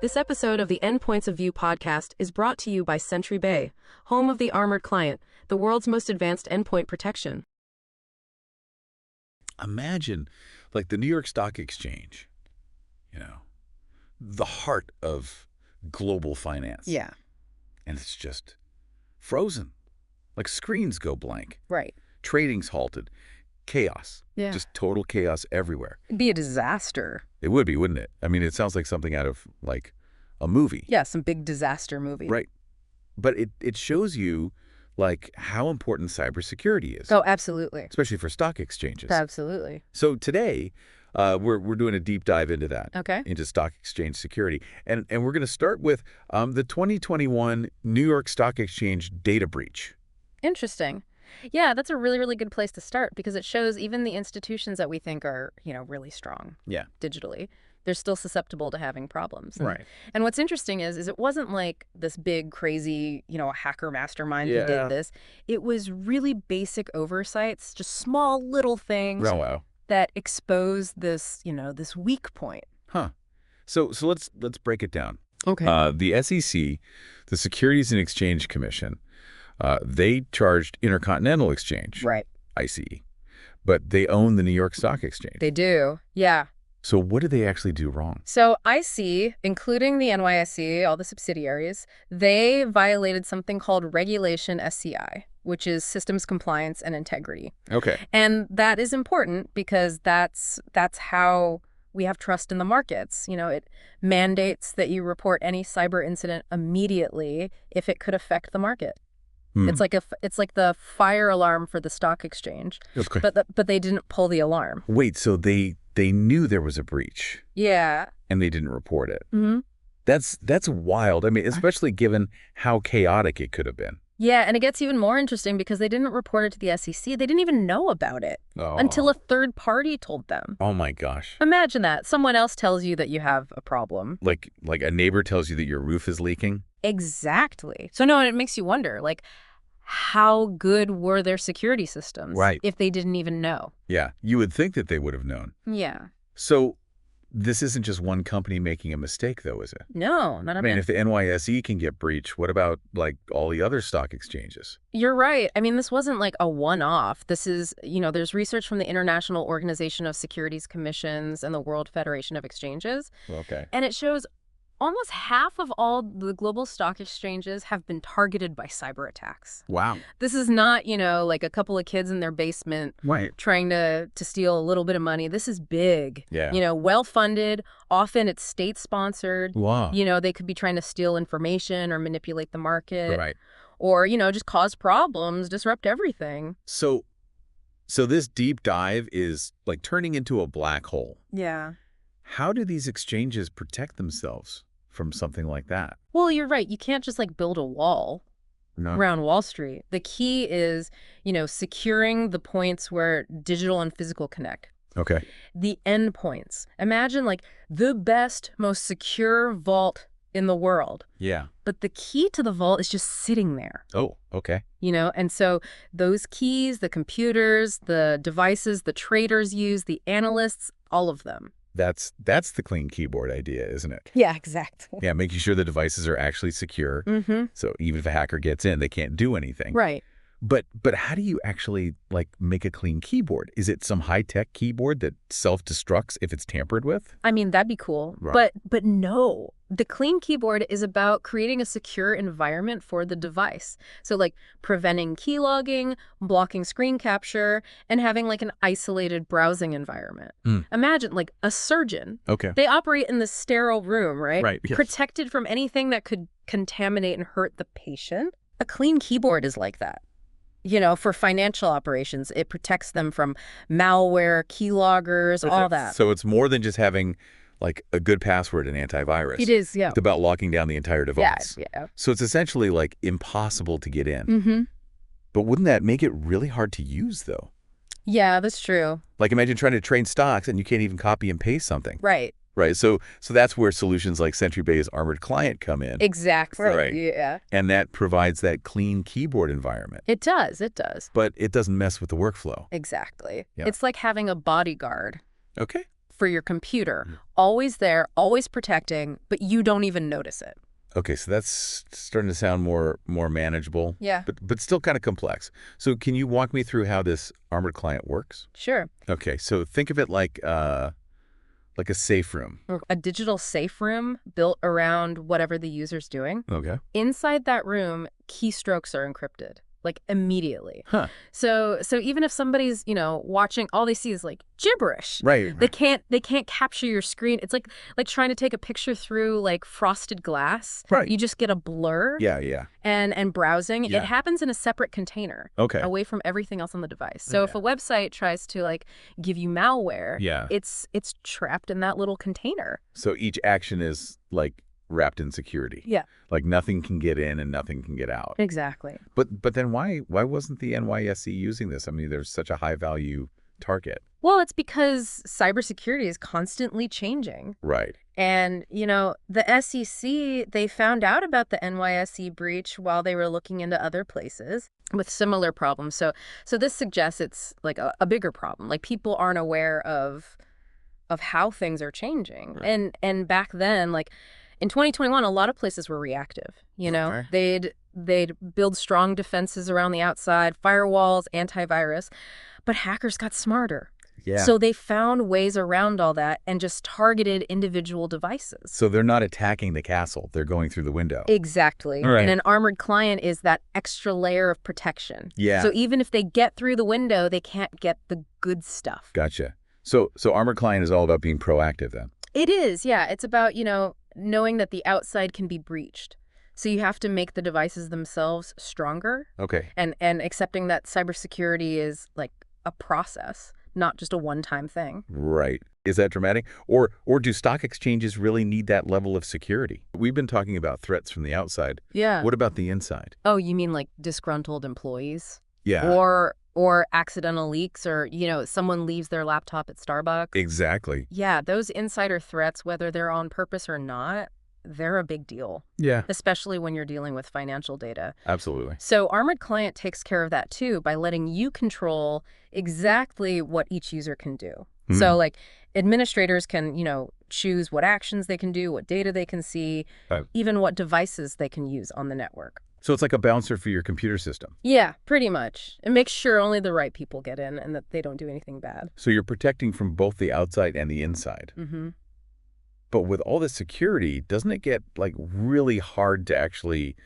This episode of the Endpoints of View podcast is brought to you by Sentry Bay, home of the Armored Client, the world's most advanced endpoint protection. Imagine, like the New York Stock Exchange, the heart of global finance. Yeah. And it's just frozen. Like screens go blank. Right. Trading's halted. Chaos. Yeah. Just total chaos everywhere. It'd be a disaster. It would be, wouldn't it? I mean, it sounds like something out of, like, a movie. Yeah, some big disaster movie. Right. But it shows you, like, how important cybersecurity is. Oh, absolutely. Especially for stock exchanges. Absolutely. So today, we're doing a deep dive into that. Okay. Into stock exchange security. And we're going to start with the 2021 New York Stock Exchange data breach. Interesting. Yeah, that's a really, really good place to start because it shows even the institutions that we think are, really strong digitally, they're still susceptible to having problems. Right. And what's interesting is it wasn't like this big, crazy, hacker mastermind who did this. It was really basic oversights, just small little things that expose this, this weak point. Huh. So let's break it down. Okay. The SEC, the Securities and Exchange Commission, they charged Intercontinental Exchange, Right. ICE, but they own the New York Stock Exchange. They do. Yeah. So what did they actually do wrong? So IC, including the NYSE, all the subsidiaries, they violated something called Regulation SCI, which is Systems Compliance and Integrity. Okay. And that is important because that's how we have trust in the markets. It mandates that you report any cyber incident immediately if it could affect the market. It's like the fire alarm for the stock exchange, Okay. but they didn't pull the alarm. Wait, so they knew there was a breach Yeah. and they didn't report it. Mm-hmm. That's wild. I mean, especially given how chaotic it could have been. Yeah, and it gets even more interesting because they didn't report it to the SEC. They didn't even know about it until a third party told them. Oh my gosh. Imagine that. Someone else tells you that you have a problem. Like a neighbor tells you that your roof is leaking? Exactly. So no, it makes you wonder, how good were their security systems if they didn't even know? Yeah, you would think that they would have known. Yeah. So this isn't just one company making a mistake, though, is it? No, not a I mean, if the NYSE can get breached, what about, all the other stock exchanges? You're right. I mean, this wasn't a one-off. This is, there's research from the International Organization of Securities Commissions and the World Federation of Exchanges. Okay. And it shows almost half of all the global stock exchanges have been targeted by cyber attacks. Wow. This is not, a couple of kids in their basement trying to steal a little bit of money. This is big. Yeah. Well-funded. Often it's state-sponsored. Wow. They could be trying to steal information or manipulate the market. Right. Or, just cause problems, disrupt everything. So this deep dive is turning into a black hole. Yeah. How do these exchanges protect themselves from something like that? Well, you're right. You can't just build a wall around Wall Street. The key is, securing the points where digital and physical connect. Okay. The endpoints. Imagine the best, most secure vault in the world. Yeah. But the key to the vault is just sitting there. Oh, okay. And so those keys, the computers, the devices, the traders use, the analysts, all of them. That's the clean keyboard idea, isn't it? Yeah, exactly. Yeah, making sure the devices are actually secure. Mm-hmm. So even if a hacker gets in, they can't do anything. Right. But how do you actually make a clean keyboard? Is it some high-tech keyboard that self-destructs if it's tampered with? I mean, that'd be cool. Right. But no. The clean keyboard is about creating a secure environment for the device. So preventing keylogging, blocking screen capture, and having an isolated browsing environment. Imagine a surgeon. Okay. They operate in the sterile room, right? Right. Yes. Protected from anything that could contaminate and hurt the patient. A clean keyboard is like that. For financial operations, it protects them from malware, keyloggers, all that. So it's more than just having a good password and antivirus. It is, yeah. It's about locking down the entire device. Yeah. So it's essentially impossible to get in. Mm-hmm. But wouldn't that make it really hard to use, though? Yeah, that's true. Imagine trying to trade stocks and you can't even copy and paste something. Right. Right. So that's where solutions like Sentry Bay's Armored Client come in. Exactly. Right. Yeah. And that provides that clean keyboard environment. It does. But it doesn't mess with the workflow. Exactly. Yeah. It's like having a bodyguard. Okay. for your computer. Always there, always protecting, but you don't even notice it. Okay, so that's starting to sound more manageable. Yeah. But still kind of complex. So can you walk me through how this armored client works? Sure. Okay, so think of it like a safe room. A digital safe room built around whatever the user's doing. Okay. Inside that room, keystrokes are encrypted, like immediately. Huh. So even if somebody's, watching, all they see is like gibberish. Right. They can't capture your screen. It's like trying to take a picture through like frosted glass. Right. You just get a blur. Yeah. And browsing, Yeah. it happens in a separate container. Okay. Away from everything else on the device. So if a website tries to like give you malware, Yeah. it's trapped in that little container. So each action is like wrapped in security. Yeah. Like nothing can get in and nothing can get out. Exactly. But then why wasn't the NYSE using this? I mean, there's such a high value target. Well, it's because cybersecurity is constantly changing. Right. And, the SEC, they found out about the NYSE breach while they were looking into other places with similar problems. So this suggests it's like a bigger problem. Like people aren't aware of how things are changing. Right. And back then, like in 2021, a lot of places were reactive. Okay. They'd build strong defenses around the outside, firewalls, antivirus, but hackers got smarter. Yeah. So they found ways around all that and just targeted individual devices. So they're not attacking the castle. They're going through the window. Exactly. Right. And an armored client is that extra layer of protection. Yeah. So even if they get through the window, they can't get the good stuff. Gotcha. So armored client is all about being proactive then? It is, yeah. It's about, knowing that the outside can be breached. So you have to make the devices themselves stronger. Okay. And accepting that cybersecurity is like a process, not just a one-time thing. Right. Is that dramatic? Or do stock exchanges really need that level of security? We've been talking about threats from the outside. Yeah. What about the inside? Oh, you mean like disgruntled employees? Yeah. Or accidental leaks, or, someone leaves their laptop at Starbucks. Exactly. Yeah, those insider threats, whether they're on purpose or not, they're a big deal, Yeah. especially when you're dealing with financial data. Absolutely. So Armored Client takes care of that too by letting you control exactly what each user can do. So like administrators can, choose what actions they can do, what data they can see, even what devices they can use on the network. So it's like a bouncer for your computer system. Yeah, pretty much. It makes sure only the right people get in and that they don't do anything bad. So you're protecting from both the outside and the inside. Mm-hmm. But with all this security, doesn't it get like really hard to actually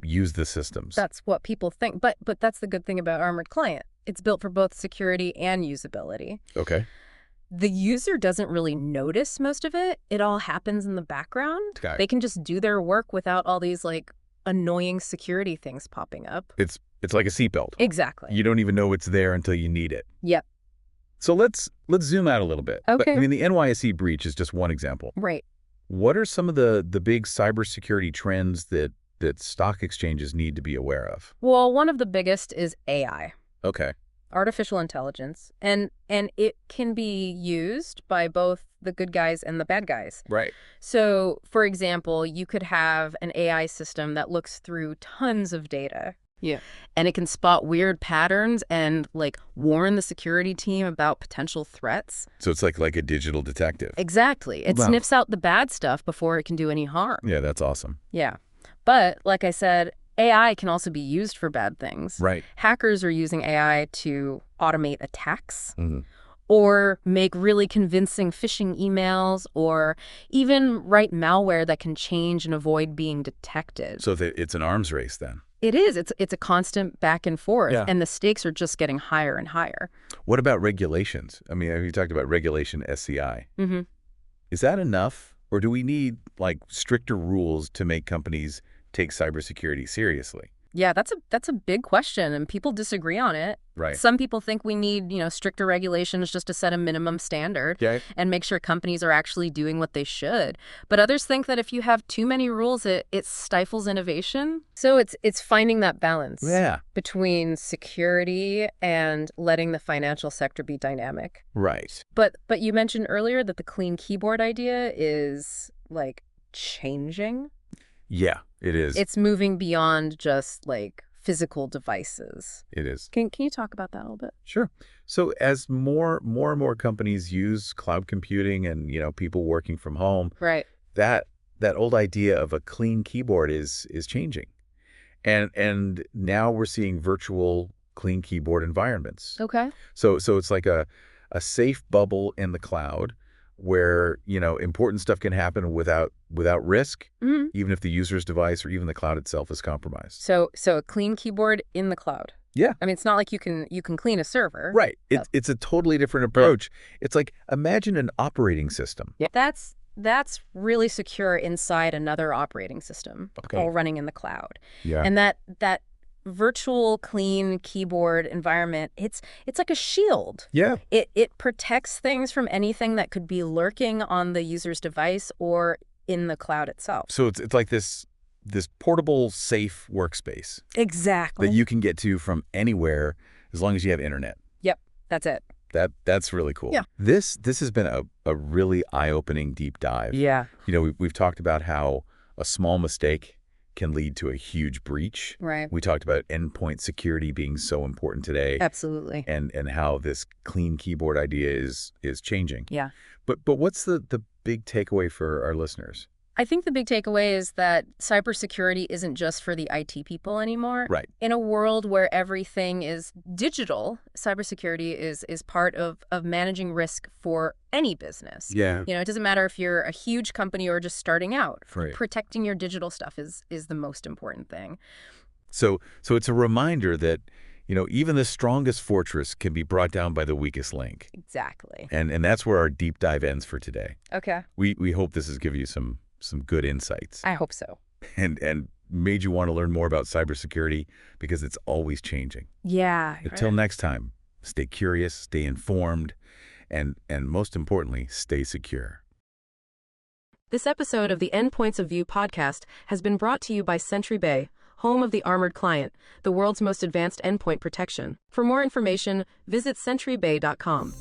use the systems? That's what people think. But that's the good thing about Armored Client. It's built for both security and usability. Okay. The user doesn't really notice most of it. It all happens in the background. Okay. They can just do their work without all these like annoying security things popping up. It's like a seatbelt. Exactly. You don't even know it's there until you need it. Yep. So let's zoom out a little bit. Okay. But, I mean, the NYSE breach is just one example. Right. What are some of the big cybersecurity trends that stock exchanges need to be aware of? Well, one of the biggest is AI. Okay. Artificial intelligence. And it can be used by both the good guys and the bad guys. Right. So, for example, you could have an AI system that looks through tons of data. Yeah. And it can spot weird patterns and like warn the security team about potential threats. So it's like a digital detective. Exactly. It sniffs out the bad stuff before it can do any harm. Yeah, that's awesome. Yeah. But like I said, AI can also be used for bad things. Right. Hackers are using AI to automate attacks. Mm-hmm. Or make really convincing phishing emails, or even write malware that can change and avoid being detected. So it's an arms race then. It is. It's a constant back and forth, Yeah. and the stakes are just getting higher and higher. What about regulations? I mean, you talked about regulation SCI. Mm-hmm. Is that enough, or do we need like stricter rules to make companies take cybersecurity seriously? Yeah, that's a big question, and people disagree on it. Right. Some people think we need, stricter regulations just to set a minimum standard and make sure companies are actually doing what they should. But others think that if you have too many rules, it stifles innovation. So it's finding that balance between security and letting the financial sector be dynamic. Right. But you mentioned earlier that the clean keyboard idea is like changing. Yeah, it is. It's moving beyond just like physical devices. It is. Can you talk about that a little bit? Sure. So as more and more companies use cloud computing and, people working from home, Right. that old idea of a clean keyboard is changing. And now we're seeing virtual clean keyboard environments. Okay. So it's like a safe bubble in the cloud where, important stuff can happen without risk, even if the user's device or even the cloud itself is compromised. So a clean keyboard in the cloud. Yeah. I mean, it's not like you can clean a server. Right. It's a totally different approach. It's like, imagine an operating system. Yeah. That's really secure inside another operating system, all running in the cloud. Yeah. And that virtual clean keyboard environment, it's like a shield. Yeah. It protects things from anything that could be lurking on the user's device or in the cloud itself. So it's like this portable, safe workspace. Exactly. That you can get to from anywhere as long as you have internet. Yep, that's it. That's really cool. Yeah. This has been a really eye-opening deep dive. Yeah. We've talked about how a small mistake can lead to a huge breach. Right. We talked about endpoint security being so important today. Absolutely. And how this clean keyboard idea is changing. Yeah. But what's the big takeaway for our listeners? I think the big takeaway is that cybersecurity isn't just for the IT people anymore. Right. In a world where everything is digital, cybersecurity is part of managing risk for any business. Yeah. It doesn't matter if you're a huge company or just starting out. Right. Protecting your digital stuff is the most important thing. So it's a reminder that, even the strongest fortress can be brought down by the weakest link. Exactly. And that's where our deep dive ends for today. Okay. We hope this has given you some good insights. I hope so. And made you want to learn more about cybersecurity because it's always changing. Yeah. Until next time, stay curious, stay informed, and most importantly, stay secure. This episode of the Endpoints of View podcast has been brought to you by Sentry Bay, home of the armored client, the world's most advanced endpoint protection. For more information, visit sentrybay.com.